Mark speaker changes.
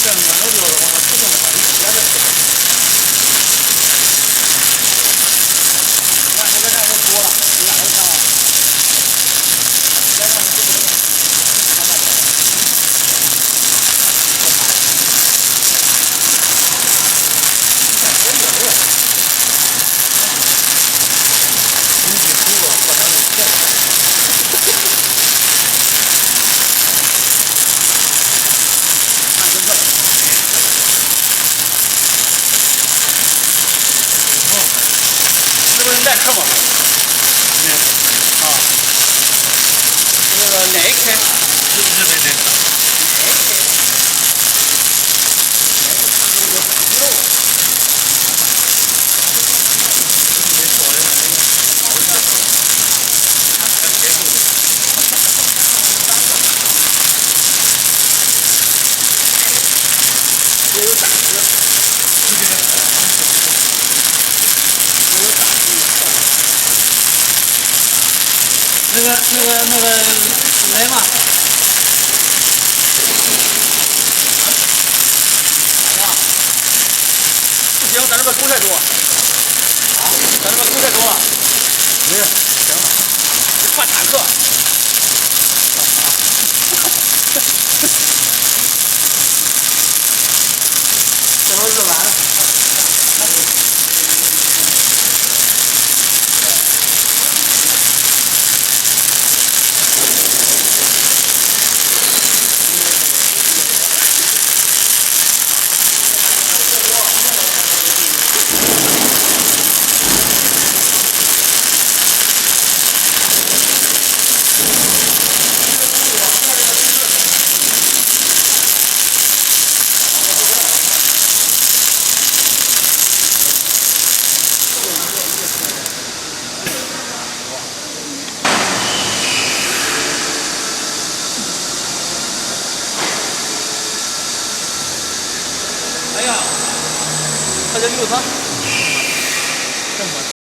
Speaker 1: 这样能留的话，出门的话，你直接就吃。你看这个量就多了，你看这个，这量是不多的。这不是耐克吗？啊，这个耐克，对。也有胆子，那个来嘛，不行，咱这边狗太多。啊，咱这边狗太多了。没有，行了，换坦克。这会儿是完了。哎呀，他就溜他。